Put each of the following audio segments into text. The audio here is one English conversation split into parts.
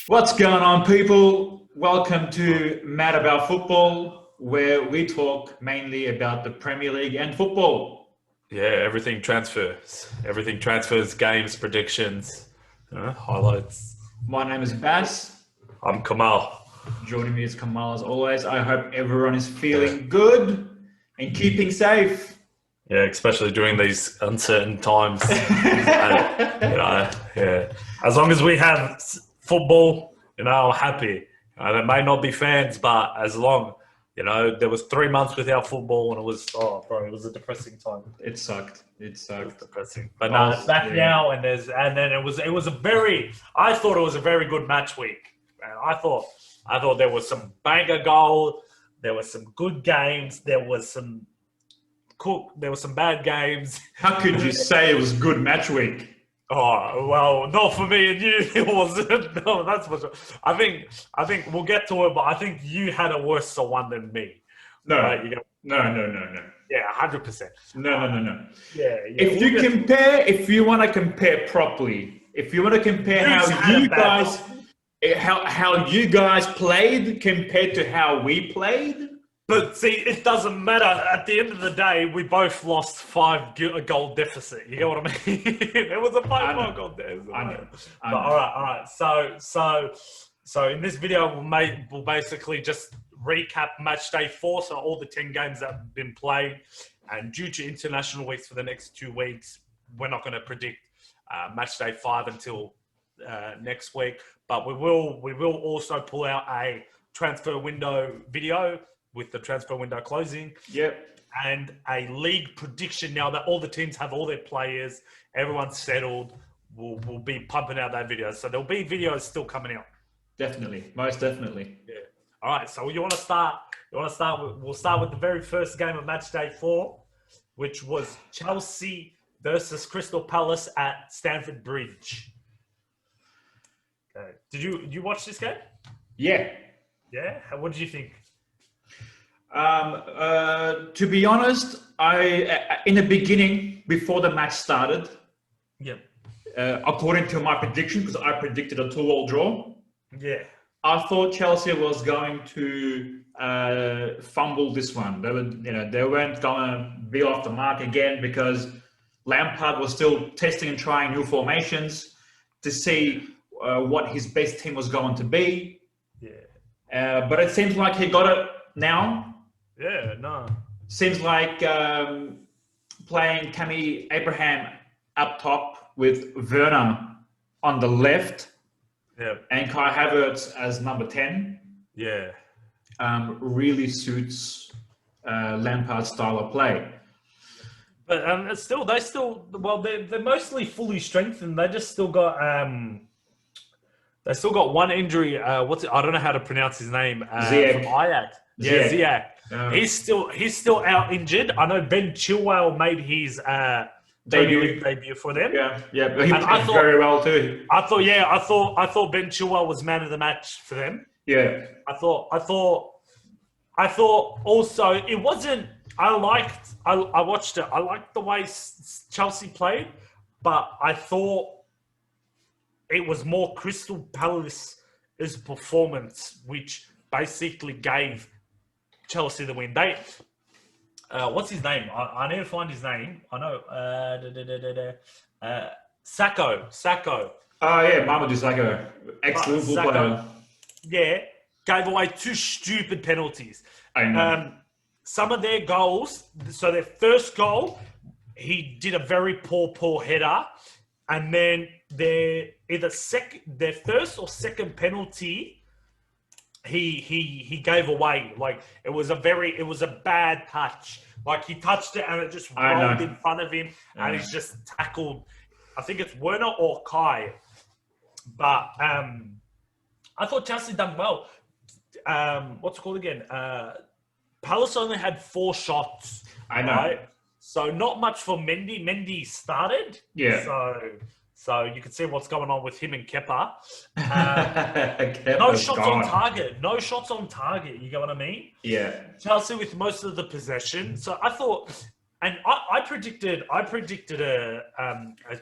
What's going on, people? Welcome to Mad About Football, where we talk mainly about the Premier League and football. Yeah, everything transfers. Everything transfers, games, predictions, highlights. My name is Bass. I'm Kamal. Joining me is Kamal as always. I hope everyone is Yeah. feeling good and keeping safe. Yeah, especially during these uncertain times. Yeah. As long as we have football, I'm happy. There may not be fans, but as long, there was 3 months without football, and it was a depressing time. It sucked. It was depressing. But no, it's back now, and then it was I thought it was a very good match week. And I thought there was some banger goal, there was some good games, there was some bad games. How could you say it was good match week? Oh, well, not for me and you. It wasn't. No, that's for sure. I think we'll get to it, but I think you had a worse one than me. No, right? no. Yeah, 100%. No. Yeah. If you want to compare properly, if you want to compare how you guys played compared to how we played. But see, it doesn't matter. At the end of the day, we both lost 5-goal deficit. You get what I mean? It was a 5-goal deficit. I know. All right. So in this video, we'll basically just recap match day 4. So all the 10 games that have been played, and due to international weeks for the next 2 weeks, we're not going to predict match day 5 until next week. But we will also pull out a transfer window video with the transfer window closing. Yep. And a league prediction now that all the teams have all their players, everyone's settled. We'll be pumping out that video. So there'll be videos still coming out. Definitely. Most definitely. Yeah. All right. So we'll start with the very first game of match day 4, which was Chelsea versus Crystal Palace at Stamford Bridge. Okay. Did you watch this game? Yeah. Yeah? What did you think? To be honest, in the beginning, before the match started, according to my prediction, because I predicted a 2-2 draw, I thought Chelsea was going to fumble this one. They weren't going to be off the mark again because Lampard was still testing and trying new formations to see what his best team was going to be. Yeah. But it seems like he got it now. Yeah, no. Seems like playing Tammy Abraham up top with Werner on the left, and Kai Havertz as number 10. Yeah, really suits Lampard's style of play. But they're mostly fully strengthened. They just still got one injury. I don't know how to pronounce his name. Ziyech. From Ajax. Yeah, Ziyech. He's still out injured. I know Ben Chilwell made his debut for them. Yeah, but he played very well too. I thought Ben Chilwell was man of the match for them. Yeah. I thought also it wasn't. I watched it. I liked the way Chelsea played, but I thought it was more Crystal Palace's performance, which basically gave Chelsea the win. What's his name? I need to find his name. I know. Sacco. Oh yeah, Mamadou Sakho, excellent footballer. Yeah, gave away 2 stupid penalties. I know. Some of their goals. So their first goal, he did a very poor header, and then their first or second penalty, he gave away. Like it was a bad touch. Like he touched it and it just rolled in front of him, and he's just tackled. I think it's Werner or Kai. But I thought Chelsea done well. What's it called again? Palace only had 4 shots. I know. Right? So not much for Mendy. Mendy started. Yeah. So you can see what's going on with him and Kepa. No shots on target. You get what I mean? Yeah. Chelsea with most of the possession. So I thought, and I predicted a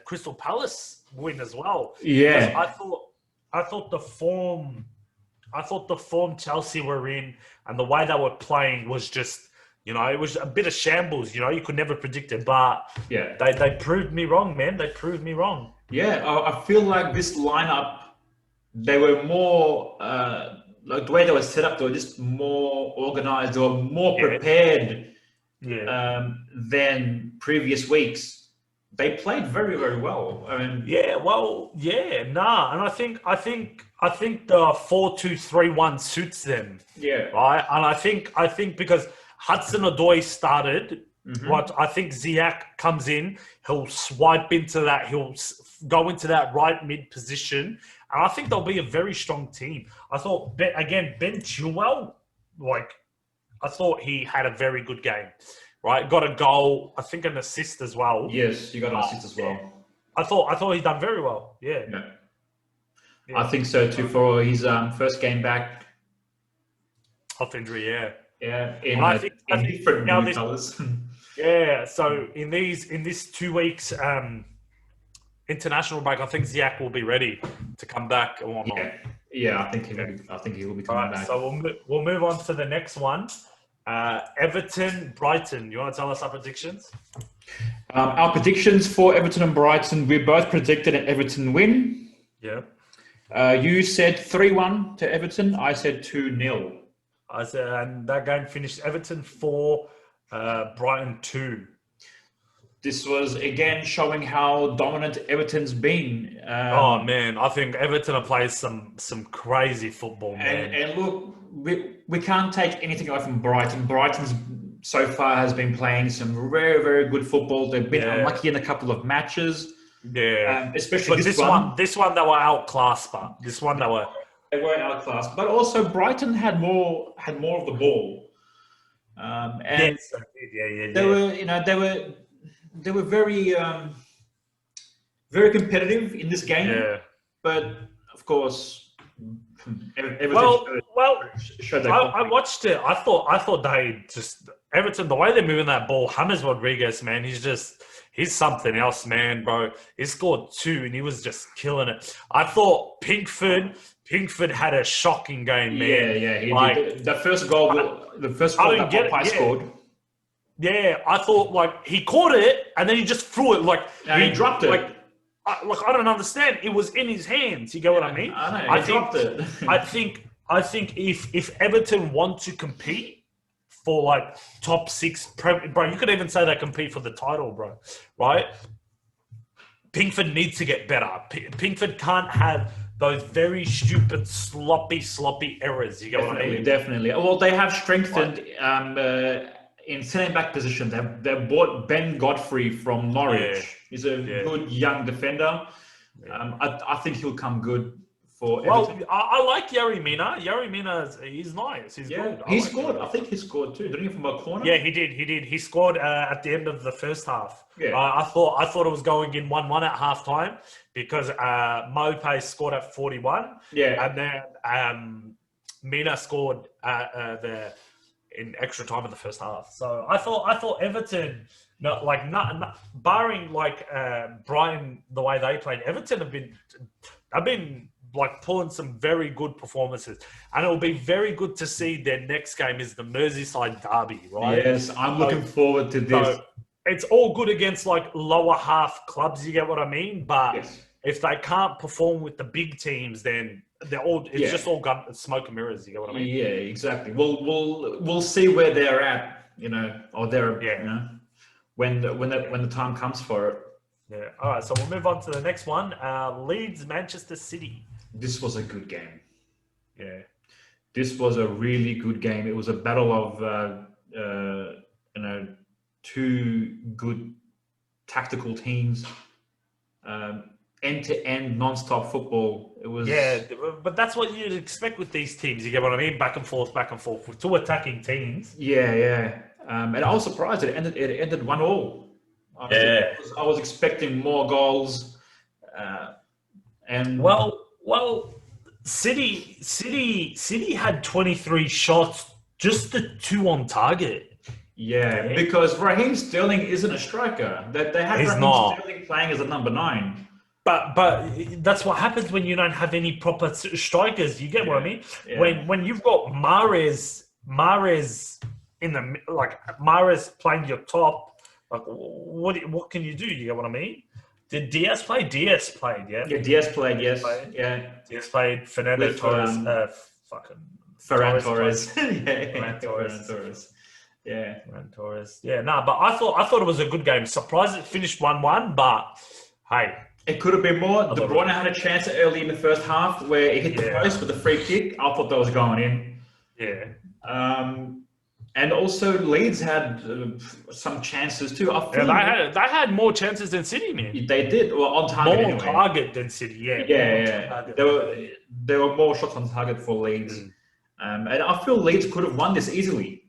Crystal Palace win as well. Yeah. I thought the form Chelsea were in and the way they were playing was just, it was a bit of shambles. You could never predict it, but Yeah, they proved me wrong, man. They proved me wrong. yeah. I feel like this lineup, they were more like the way they were set up. They were just more organized. They were more prepared than previous weeks. They played very, very well. I mean, and I think the 4-2-3-1 suits them. Yeah, right. And I think because Hudson-Odoi started, what I think Ziyech comes in, he'll swipe into that, he'll go into that right mid position, and I think they'll be a very strong team. I thought Ben Chilwell, I thought he had a very good game. Right, got a goal, I think an assist as well. Yes, you got an assist as well. I thought he done very well. Yeah. I think so too for his first game back. Off injury, yeah. Yeah, in different new colours. Yeah, so in this 2 weeks international break, I think Ziyech will be ready to come back and whatnot. Yeah, I think he will be coming back. So we'll move on to the next one. Everton, Brighton. You want to tell us our predictions? Our predictions for Everton and Brighton, we both predicted an Everton win. Yeah. You said 3-1 to Everton. I said 2-0. I said, and that game finished Everton 4, Brighton 2. This was again showing how dominant Everton's been. Oh man, I think Everton have played some crazy football, man. And look, we can't take anything away from Brighton. Brighton's so far has been playing some very, very good football. They've been unlucky in a couple of matches. Yeah, especially but this one. This one they were outclassed, but this one they were outclassed. But also Brighton had more of the ball. And they were very very competitive in this game. Yeah. But of course, Everton showed I watched it. I thought they just Everton, the way they're moving that ball, James Rodriguez, man, he's something else, man, bro. He scored 2 and he was just killing it. I thought Pinkford had a shocking game, man. Yeah, he did. The first goal that Popeye scored. Yeah, I thought he caught it and then he just threw it he dropped it. I don't understand. It was in his hands. You get what I mean? I know. Dropped it. I think if Everton want to compete for top 6, bro, you could even say they compete for the title, bro. Right? Pinkford needs to get better. Pinkford can't have those very stupid, sloppy errors. You get what I mean? Definitely. Well, they have strengthened in centre back position. They've bought Ben Godfrey from Norwich. Yeah. He's a good young defender. Yeah. I think he'll come good for Everton. Well, I like Yerry Mina. Yerry Mina, he's nice. He's good. He scored. I think he scored too. Didn't he, from a corner? Yeah, he did. He scored at the end of the first half. Yeah. I thought it was going in 1-1 at halftime because Mope scored at 41. Yeah. And then Mina scored in extra time in the first half. So I thought Everton, barring Brighton, the way they played, Everton have been pulling some very good performances, and it'll be very good to see their next game is the Merseyside derby, right? Yes, I'm looking forward to this. So it's all good against lower half clubs, you get what I mean? But if they can't perform with the big teams, then it's just all gun smoke and mirrors, you get what I mean? Yeah, exactly. We'll see where they're at, when the time comes for it. Yeah. All right, so we'll move on to the next one. Leeds, Manchester City. This was a good game. Yeah. This was a really good game. It was a battle of 2 good tactical teams. End-to-end, non-stop football. It was but that's what you'd expect with these teams. You get what I mean? Back and forth with 2 attacking teams. Yeah. And I was surprised it ended 1-1. I was expecting more goals. And City had 23 shots, just the 2 on target. Yeah, because Raheem Sterling isn't a striker. They had Raheem Sterling playing as a number 9. But that's what happens when you don't have any proper strikers. You get what I mean? Yeah. When you've got Mahrez in the Mahrez playing your top, like what can you do? You get what I mean? Did Diaz play? Diaz played, yeah. Yeah, Diaz played, yes. Yeah. Diaz played. Fernando Torres, Ferran Torres. Ferran Torres. Yeah. Ferran Torres. Yeah, but I thought it was a good game. Surprised it finished 1-1, but hey. It could have been more. De Bruyne had a chance early in the first half where he hit the post with a free kick. I thought that was going in. Yeah. And also Leeds had some chances too. They had more chances than City, man. They did. Well, on target more target than City, yeah. There were more shots on target for Leeds. And I feel Leeds could have won this easily.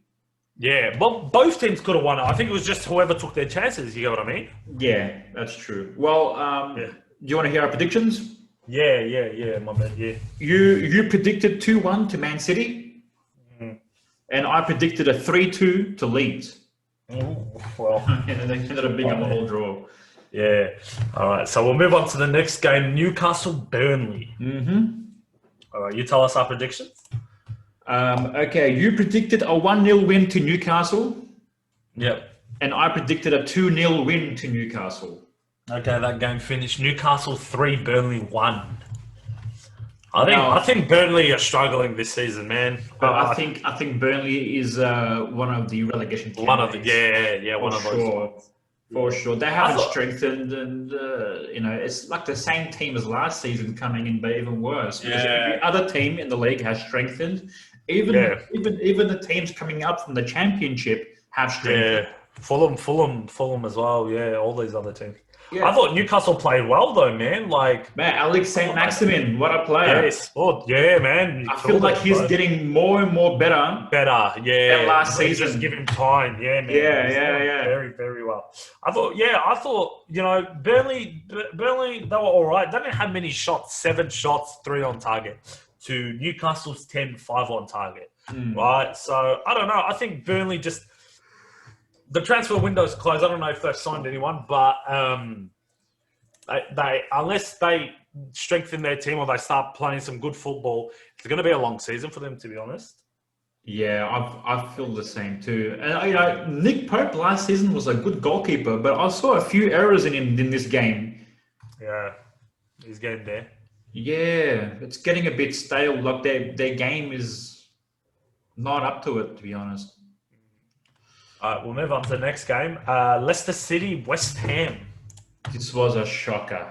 Yeah, well, both teams could have won it. I think it was just whoever took their chances. You know what I mean? Yeah, that's true. Well, do you want to hear our predictions? Yeah, my man, yeah. You predicted 2-1 to Man City, and I predicted a 3-2 to Leeds. Well, they ended up being a whole draw. Yeah. All right, so we'll move on to the next game, Newcastle Burnley. All right, you tell us our predictions. Okay, you predicted a 1-0 win to Newcastle. Yep. And I predicted a 2-0 win to Newcastle. Okay, that game finished Newcastle 3, Burnley 1. I think Burnley are struggling this season, man. But I think Burnley is one of the relegation teams. One of those ones. For sure. They haven't strengthened, and it's like the same team as last season coming in, but even worse. Because every other team in the league has strengthened. Even the teams coming up from the Championship have strengthened. Yeah, Fulham as well. Yeah, all these other teams. Yeah. I thought Newcastle played well though, man. Alex Saint-Maximin, what a player! Yes, man. I feel like he's getting more and more better. Than last season. Just give him time, yeah, man. Yeah. Very, very well. I thought, Burnley, they were all right. They didn't have many shots. 7 shots, 3 on target. To Newcastle's 10, 5 on target. Right. So I don't know. I think Burnley just. The transfer window's closed. I don't know if they've signed anyone, but they unless they strengthen their team or they start playing some good football, it's going to be a long season for them, to be honest. Yeah, I feel the same too. And Nick Pope last season was a good goalkeeper, but I saw a few errors in him in this game. Yeah, he's getting there. Yeah, it's getting a bit stale. Like their game is not up to it, to be honest. All right, we'll move on to the next game. Leicester City, West Ham. This was a shocker.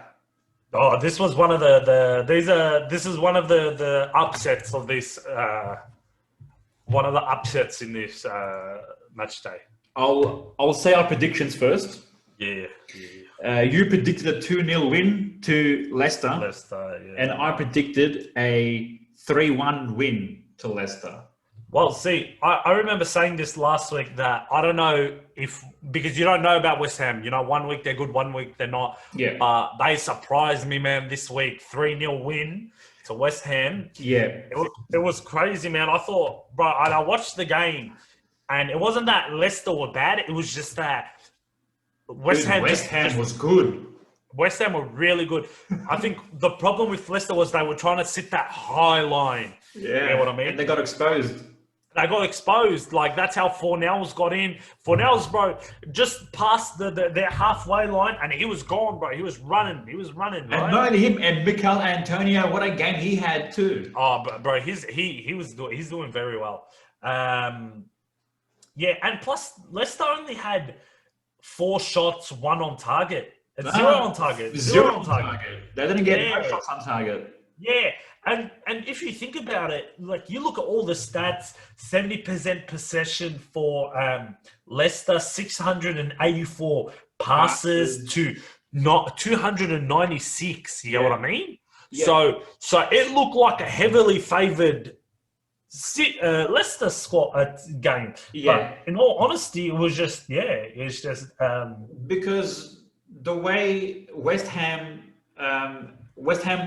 Oh, this was one of this is one of the upsets of this. One of the upsets in this match day. I'll say our predictions first. Yeah. You predicted a 2-0 win to Leicester. And I predicted a 3-1 win to Leicester. Well, see, I remember saying this last week that I don't know because you don't know about West Ham. 1 week they're good, 1 week they're not. Yeah. But they surprised me, man, this week. 3-0 win to West Ham. Yeah. It was crazy, man. I thought, bro, I watched the game and it wasn't that Leicester were bad. It was just that West Ham was good. West Ham were really good. I think the problem with Leicester was they were trying to sit that high line. Yeah. You know what I mean? And they got exposed. Like, that's how Fornells got in. Fornells, bro, just past their halfway line, and he was gone, bro. He was running, right? And not only him, and Mikel Antonio, what a game he had too. Oh, bro, he's doing very well. Yeah, and plus, Leicester only had 4 shots, 1 on target. And 0 on target. 0 on target. They didn't get no shots on target. Yeah. And if you think about it, like you look at all the stats, 70% possession for Leicester, 684 passes to not 296. You know what I mean? Yeah. So it looked like a heavily favoured Leicester squad game. Yeah. But in all honesty, it was just because the way West Ham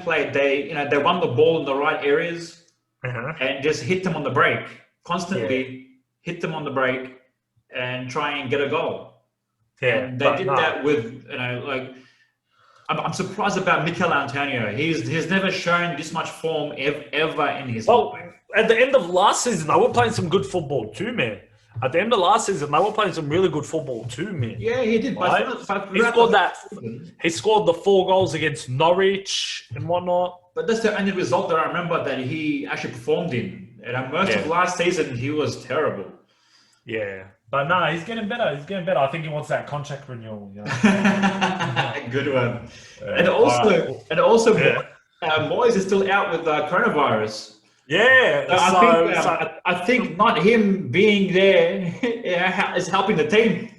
played, they won the ball in the right areas and just hit them on the break constantly. Hit them on the break and try and get a goal. Yeah, and they did that with I'm surprised about Mikel Antonio. He's never shown this much form ever in his life. At the end of last season, they were playing some good football too, man. At the end of last season, they were playing some really good football too, man. Yeah, he did. Right? He scored the 4 goals against Norwich and whatnot. But that's the only result that I remember that he actually performed in. And most of last season, he was terrible. Yeah. But no, he's getting better. I think he wants that contract renewal. You know? Good one. And also, Moyes is still out with coronavirus. Yeah. I think not him being there is helping the team.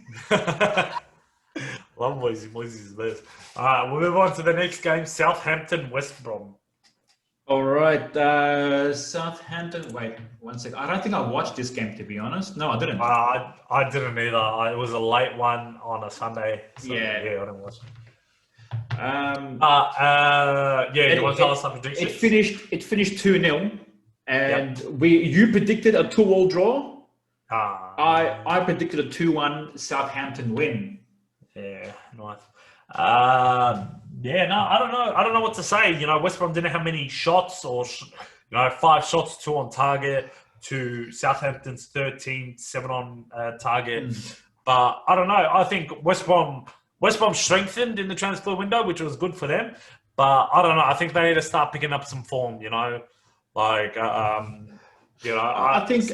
Love Moyes. Moyes is the best. All right, we'll move on to the next game. Southampton, West Brom. All right, Southampton. Wait, 1 second. I don't think I watched this game, to be honest. No, I didn't. I didn't either. It was a late one on a Sunday. So yeah, I didn't watch it. You want to tell us some predictions? It finished 2-0, and you predicted a 2-2 draw. I predicted a 2-1 Southampton win. Yeah, nice. I don't know what to say. You know, West Brom didn't have many shots, or 5 shots, 2 on target, to Southampton's 13, 7 on target. But I don't know. I think West Brom strengthened in the transfer window, which was good for them. But I don't know. I think they need to start picking up some form. I think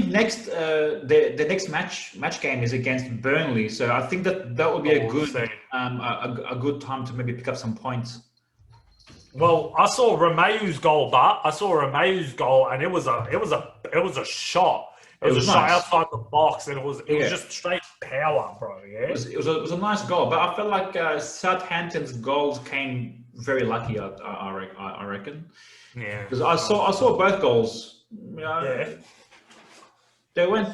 next the next match game is against Burnley, so I think that would be a good time to maybe pick up some points. Well, I saw Romeu's goal, and it was a shot. It was a shot outside the box, and it was just straight power, bro. Yeah, it was a nice goal, but I felt like Southampton's goals came very lucky. I reckon. Yeah, because I saw both goals. They were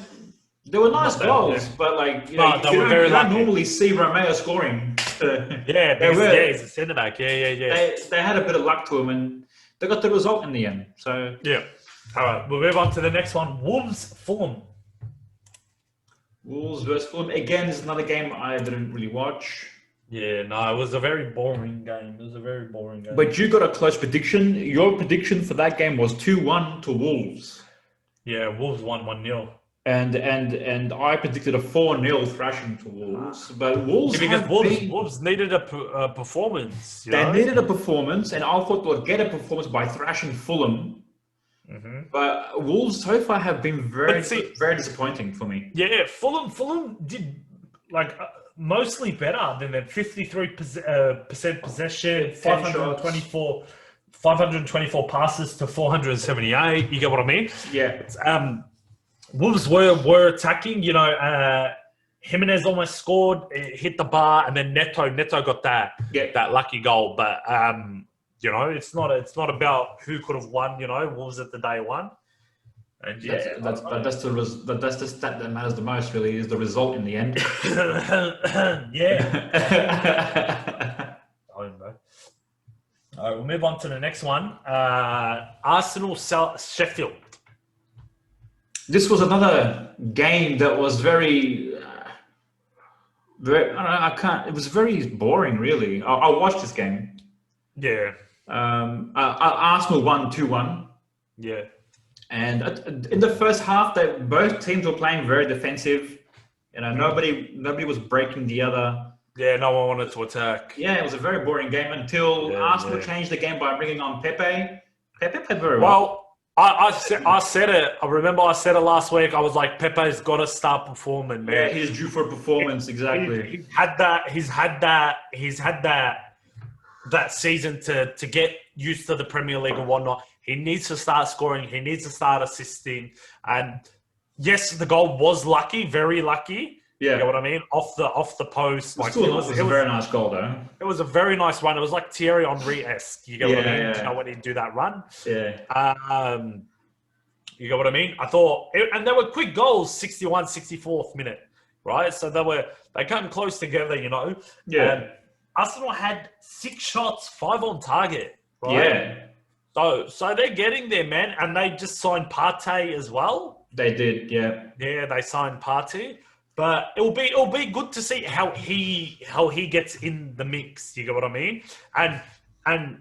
nice goals, but you don't normally see Romeu scoring. He's a centre back. They had a bit of luck to him, and they got the result in the end. So yeah. All right, we'll move on to the next one. Fulham. Wolves versus Fulham. Again, this is another game I didn't really watch. Yeah, no, it was a very boring game. But you got a close prediction. Your prediction for that game was 2-1 to Wolves. Yeah, Wolves won 1-0. And I predicted a 4-0 thrashing to Wolves. But Wolves Wolves needed a performance. They needed a performance, and I thought they'd get a performance by thrashing Fulham. Mm-hmm. But Wolves so far have been very disappointing for me. Yeah, Fulham did mostly better than them. 53% possession, 524 passes to 478. You get what I mean? Yeah. Wolves were attacking. Jimenez almost scored, hit the bar, and then Neto got that lucky goal. But it's not about who could have won. Wolves at the day one. And that's the stat that matters the most. Really, is the result in the end. All right, we'll move on to the next one. Arsenal Sheffield. This was another game that was very. It was very boring, really. I watched this game. Yeah. Arsenal won 2-1. Yeah. And in the first half, both teams were playing very defensive. Nobody was breaking the other. Yeah, no one wanted to attack. Yeah, it was a very boring game until Arsenal changed the game by bringing on Pepe. Pepe played very well. I said it. I remember I said it last week. I was like, Pepe's got to start performing, man. Yeah, he's due for a performance. Exactly. He's had that season to get used to the Premier League and whatnot. He needs to start scoring. He needs to start assisting. And yes, the goal was lucky, very lucky. Yeah. You know what I mean? Off the post. It was a very nice goal, though. It was a very nice run. It was like Thierry Henry-esque. You get what I mean? Yeah. When he'd do that run? Yeah. You get what I mean? I thought, and they were quick goals, 61, 64th minute, right? So they came close together, Yeah. And Arsenal had 6 shots, 5 on target, right? Yeah. So they're getting there, man. And they just signed Partey as well. They did, yeah. Yeah, they signed Partey. But it'll be good to see how he gets in the mix. You get what I mean? And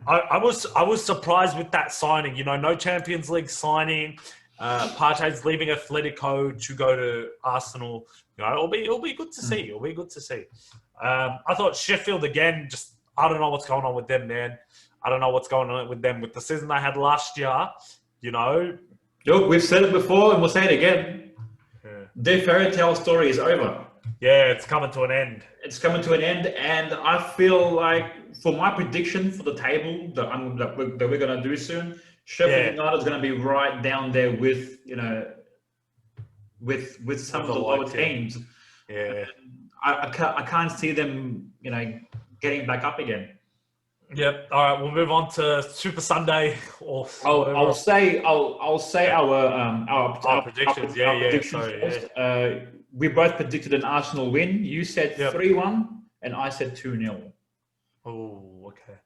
I was surprised with that signing. You know, no Champions League signing. Partey's leaving Atletico to go to Arsenal. You know, it'll be good to see. It'll be good to see. I thought Sheffield again. Just I don't know what's going on with them, man. I don't know what's going on with them with the season they had last year. You know, look, we've said it before and we'll say it again. Yeah. Their fairy tale story is over. Yeah, it's coming to an end. It's coming to an end, and I feel like for my prediction for the table that we're going to do soon, Sheffield United is going to be right down there with with some of the lower teams. Yeah, I can't see them getting back up again. Yep. All right, we'll move on to Super Sunday. I'll say our predictions. We both predicted an Arsenal win. You said 3-1, and I said 2-0. Oh, okay.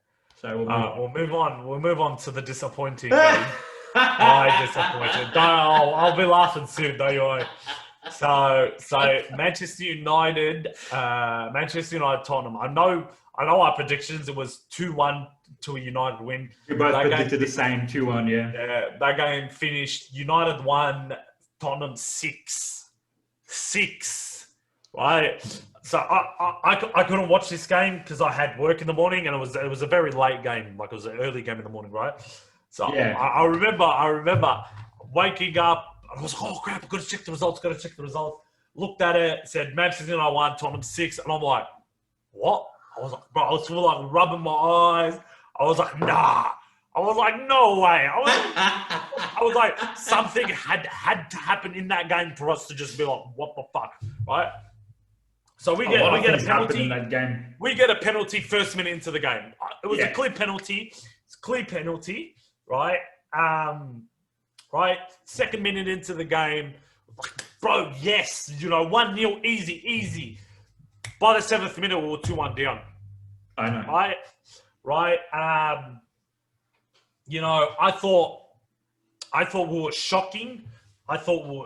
So we'll move on. We'll move on to the disappointing game. I disappointed. I'll be laughing soon. Don't you worry. So Manchester United, Tottenham. I know our predictions. It was 2-1 to a United win. We both predicted the same 2-1. Yeah. That game finished United 1, Tottenham 6. Right. So I couldn't watch this game because I had work in the morning, and it was a very late game. Like it was an early game in the morning, right? So I remember waking up. I was like, oh crap! I've got to check the results. Looked at it. Said Manchester United 1, Tottenham 6, and I'm like, what? I was like, bro, I was like rubbing my eyes. I was like, nah. I was like, no way. I was like, something had to happen in that game for us to just be like, what the fuck, right? So we get a penalty in that game. We get a penalty first minute into the game. It was a clear penalty. It's a clear penalty, right? Right. Second minute into the game, bro. Yes, 1-0, easy. By the 7th minute, we were 2-1 down. I know. Right. I thought we were shocking. I thought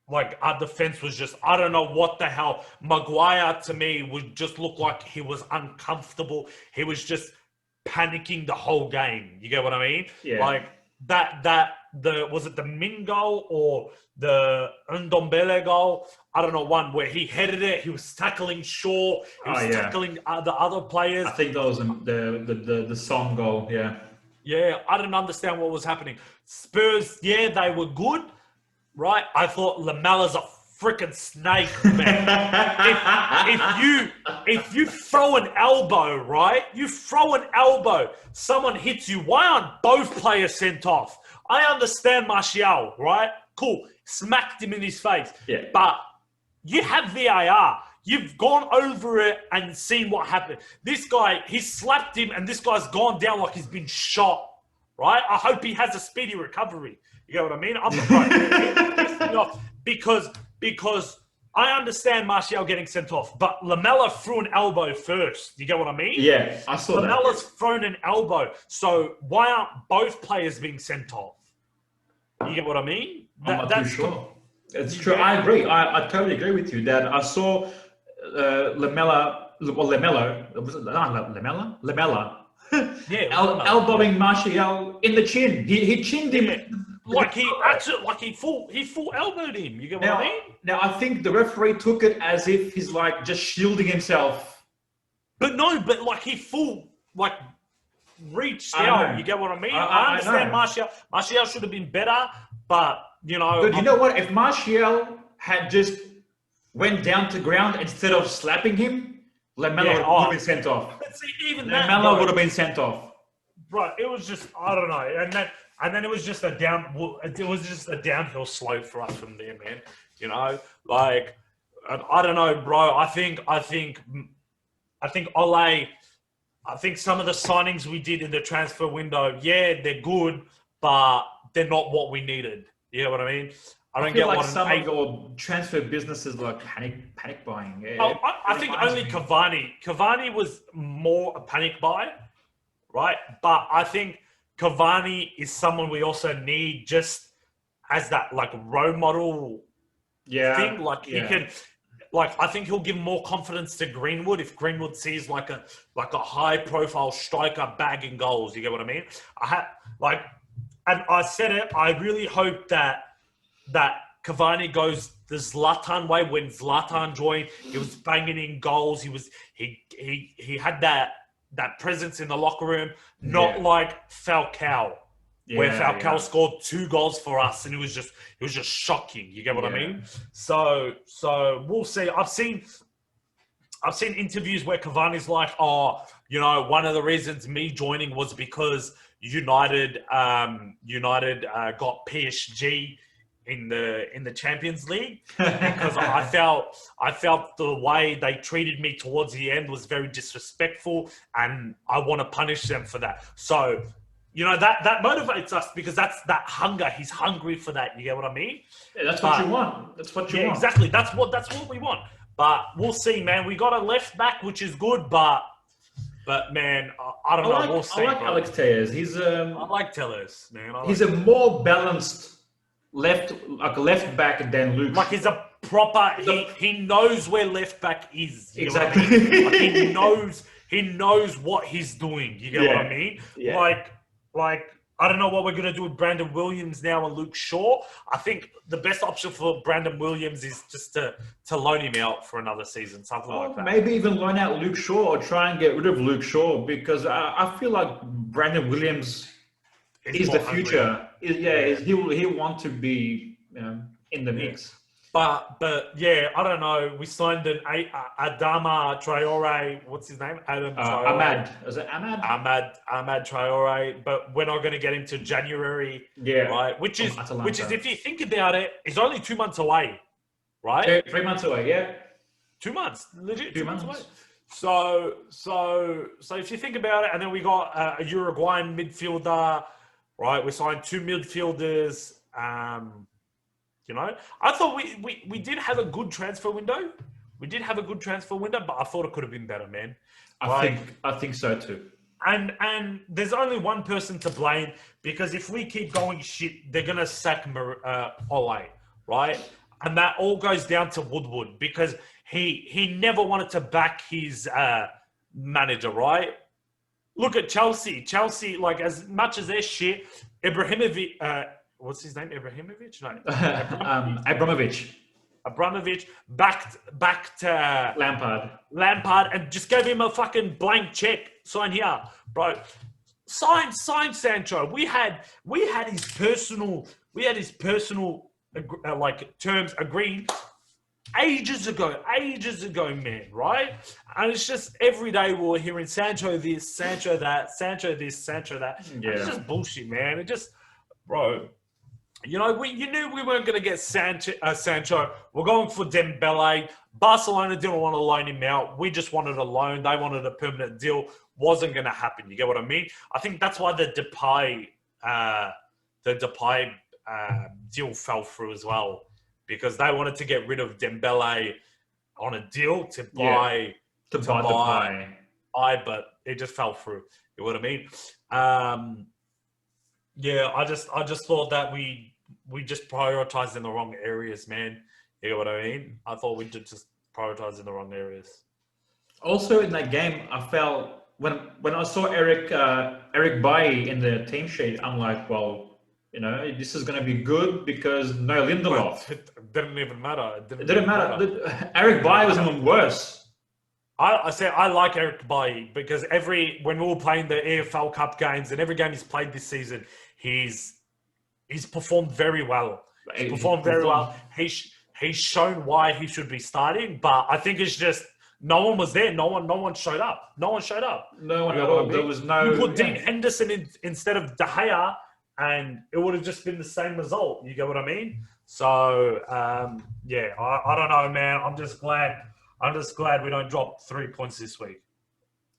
like our defense was just, I don't know what the hell. Maguire to me would just look like he was uncomfortable. He was just panicking the whole game. You get what I mean? Yeah. Like was it the Min goal or the Ndombele goal? I don't know, one where he headed it. He was tackling Shaw. He was tackling the other players. I think that was the Song goal. Yeah. Yeah, I didn't understand what was happening. Spurs, they were good, right? I thought Lamella's a freaking snake, man. if you throw an elbow, right? You throw an elbow, someone hits you. Why aren't both players sent off? I understand Martial, right? Cool. Smacked him in his face. Yeah. But you have VAR. You've gone over it and seen what happened. This guy, he slapped him, and this guy's gone down like he's been shot, right? I hope he has a speedy recovery. You know what I mean? I'm surprised. Because I understand Martial getting sent off, but Lamella threw an elbow first. You get what I mean? Yeah, I saw that. Lamella's thrown an elbow. So why aren't both players being sent off? You get what I mean? I'm not too sure. It's true. I agree. I totally agree with you that I saw Lamella. Elbowing Martial in the chin. He chinned him. He full elbowed him. You get what I mean? Now I think the referee took it as if he's like just shielding himself. But no, he full reached out. You get what I mean? I understand Martial should have been better, but But you know what? If Martial had just went down to ground instead of slapping him, Lamella would have been sent off. But see, even Lamella would have been sent off. Right. It was just, I don't know, and then it was just a downhill slope for us from there, man. I don't know, bro. I think Ole. I think some of the signings we did in the transfer window, they're good, but they're not what we needed. You know what I mean? I don't get what some of your transfer businesses like panic buying. Yeah, I think only Cavani. Cavani was more a panic buy, right? But I think Cavani is someone we also need just as that like role model thing. Like he can, like I think he'll give more confidence to Greenwood if Greenwood sees like a high profile striker bagging goals. You get what I mean? And I said it. I really hope that Cavani goes the Zlatan way. When Zlatan joined, he was banging in goals. He had that presence in the locker room, not like Falcao, where Falcao scored 2 goals for us, and it was just shocking. You get what I mean? So we'll see. I've seen interviews where Cavani's like, oh, you know, one of the reasons me joining was because United got PSG in the Champions League, because I felt the way they treated me towards the end was very disrespectful, and I want to punish them for that. So, you know, that motivates us, because that's that hunger. He's hungry for that. You get what I mean? Yeah, that's what you want. That's what you want. Exactly. That's what we want. But we'll see, man. We got a left back, which is good, but man, I don't know. We'll see. I like Alex Telles. I like Telles, man. He's a more balanced left back than Luke. Like he's a proper. He knows where left back is. Exactly. I mean? Like he knows what he's doing. You get what I mean? Yeah. Like I don't know what we're gonna do with Brandon Williams now and Luke Shaw. I think the best option for Brandon Williams is just to loan him out for another season, something like that. Maybe even loan out Luke Shaw, or try and get rid of Luke Shaw, because I feel like Brandon Williams is the future. He'll want to be in the mix. But yeah, I don't know. We signed an Adama Traore. What's his name? Adam Traore. Ahmad. Is it Ahmad? Ahmad Traore. But we're not going to get him to January. Yeah. Right. Which is if you think about it, it's only 2 months away. Right. 3 months away. Yeah. 2 months. Legit. 2 months months away. So if you think about it, and then we got a Uruguayan midfielder. Right. We signed 2 midfielders. You know, I thought we did have a good transfer window. We did have a good transfer window, but I thought it could have been better, man. I think so too. And there's only one person to blame, because if we keep going shit, they're gonna sack Ole, right? And that all goes down to Woodward, because he never wanted to back his manager, right? Look at Chelsea. Chelsea, like, as much as they're shit, Ibrahimovic. What's his name? Ibrahimovic? No. Abramovich backed Lampard and just gave him a fucking blank check. Sign here, bro. Sign Sancho. We had his personal like terms agreed ages ago, man, right? And it's just every day we're hearing Sancho this, Sancho that, Sancho this, Sancho that. Yeah. It's just bullshit, man. It just, bro. You know, you knew we weren't going to get Sancho. We're going for Dembele. Barcelona didn't want to loan him out. We just wanted a loan. They wanted a permanent deal. Wasn't going to happen. You get what I mean? I think that's why the Depay deal fell through as well, because they wanted to get rid of Dembele on a deal to buy Depay, but it just fell through. You know what I mean? Yeah, I just thought that we just prioritized in the wrong areas, man. You know what I mean? I thought we did just prioritize in the wrong areas. Also, in that game, I felt when I saw Eric Bailly in the team sheet, I'm like, well, you know, this is going to be good because no Lindelof. It didn't even matter. It didn't matter. Eric Bailly was even worse. I say I like Eric Bailly because when we were playing the EFL Cup games and every game he's played this season, he's performed very well. He's performed very well. He's shown why he should be starting, but I think it's just no one was there. No one showed up. No one showed up. No one at all. There was no. You put Dean Henderson in instead of De Gea, and it would have just been the same result. You get what I mean? So yeah, I don't know, man. I'm just glad we don't drop 3 points this week.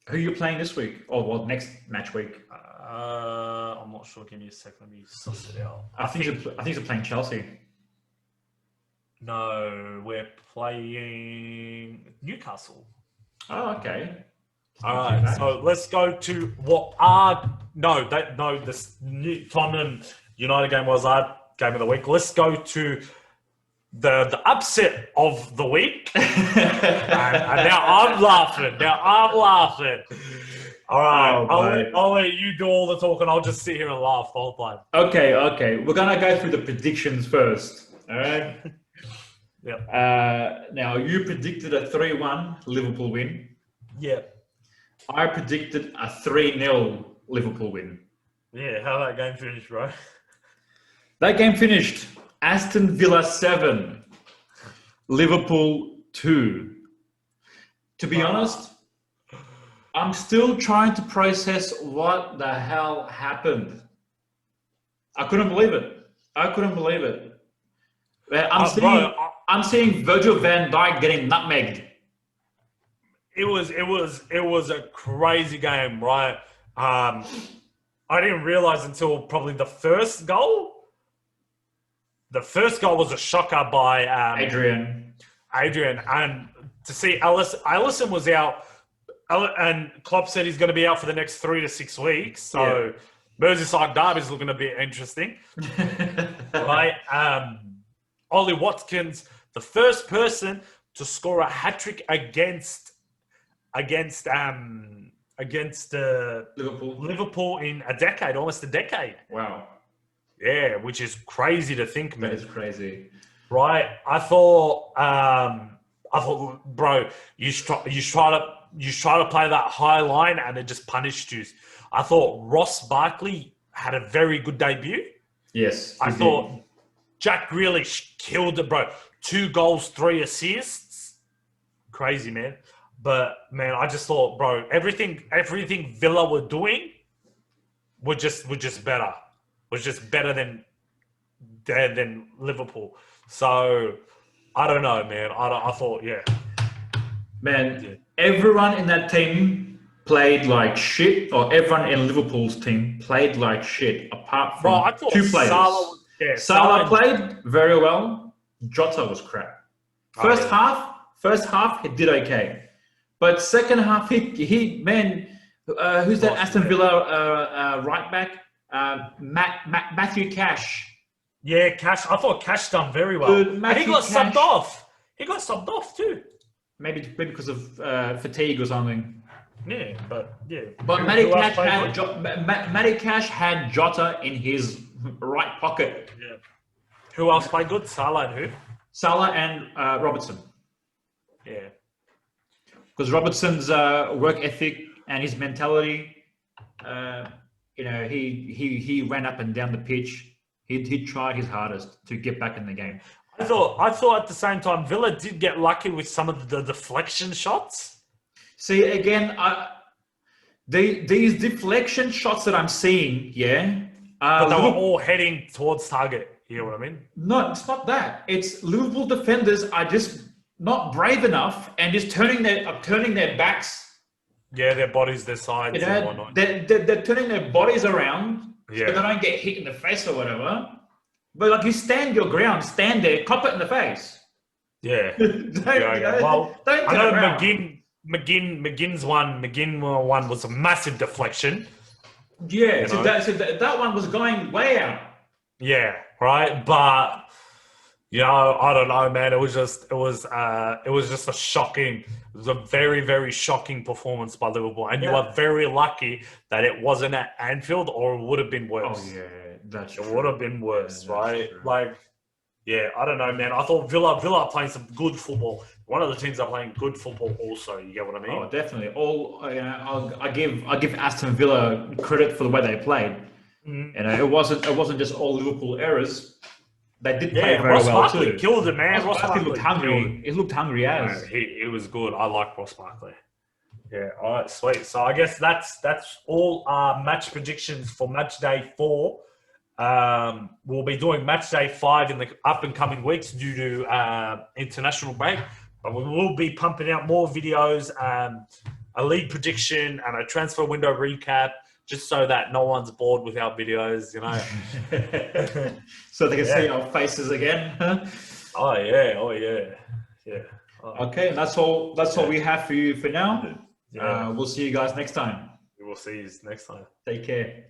Who are you playing this week? Or next match week? I'm not sure. Give me a sec. Let me suss it out. I think you're playing Chelsea. No, we're playing Newcastle. Oh, okay. All right. So let's go to this Tottenham United game was. I game of the week. Let's go to the upset of the week. and now I'm laughing. All right, I'll let you do all the talking. I'll just sit here and laugh the whole time. Okay. We're gonna go through the predictions first. All right. Yeah. Now you predicted a 3-1 Liverpool win. Yeah. I predicted a 3-0 Liverpool win. Yeah. How that game finished, bro? That game finished Aston Villa 7, Liverpool 2. To be honest, I'm still trying to process what the hell happened. I couldn't believe it. I'm seeing Virgil van Dijk getting nutmegged. It was a crazy game, right? I didn't realize until probably the first goal. The first goal was a shocker by Adrian, and to see Alisson was out, and Klopp said he's going to be out for the next 3 to 6 weeks. So Merseyside derby is looking a bit interesting, right? Ollie Watkins, the first person to score a hat-trick against Liverpool in a decade, almost a decade. Wow. Yeah, which is crazy to think, man. That is crazy. Right? I thought, bro, you try to play that high line and it just punished you. I thought Ross Barkley had a very good debut. Yes. I thought Jack Grealish killed it, bro. 2 goals, 3 assists. Crazy, man. But, man, I just thought, bro, everything Villa were doing were just better. Was just better than Liverpool. So, I don't know, man. I thought, yeah. Man, everyone in that team played like shit, or everyone in Liverpool's team played like shit, apart from 2 players. Salah played very well. Jota was crap. First half, he did okay. But second half, he who's that Aston Villa right back? Matthew Cash. Yeah, Cash. I thought Cash done very well. And he got subbed off. He got subbed off too. Maybe because of fatigue or something. Yeah, but yeah. But Matty Cash had Jota in his right pocket. Yeah. Who else played good? Salah and who? Salah and Robertson. Yeah. Because Robertson's work ethic and his mentality, he ran up and down the pitch. He tried his hardest to get back in the game. I thought at the same time Villa did get lucky with some of the deflection shots. See, again, these deflection shots that I'm seeing, but they were all heading towards target. You know what I mean? No, it's not that. It's Liverpool defenders are just not brave enough and just turning their backs. Yeah, their bodies, their sides, and whatnot. They're turning their bodies around so they don't get hit in the face or whatever. But like, you stand your ground, stand there, cop it in the face. Yeah. Don't I know McGinn one was a massive deflection. Yeah, so that one was going way out. Yeah, right. But I don't know, man. It was just a very, very shocking performance by Liverpool, and you are very lucky that it wasn't at Anfield, or it would have been worse. Oh yeah, that's true. It would have been worse, right? True. Like, yeah, I don't know, man. I thought Villa are playing some good football. One of the teams are playing good football also. You get what I mean? Oh, definitely. I give Aston Villa credit for the way they played. Mm-hmm. It wasn't just all Liverpool errors. They did play very Ross well Barkley too. Killed it, man. Ross Barkley looked hungry. He looked hungry as. He was good. I like Ross Barkley. Yeah. All right. Sweet. So I guess that's all our match predictions for match day 4. We'll be doing match day 5 in the up and coming weeks due to international break. But we will be pumping out more videos, a league prediction, and a transfer window recap, just so that no one's bored with our videos, So they can see our faces again. Oh yeah. Okay, that's all we have for you for now. We'll see you guys next time. We will see you next time. Take care.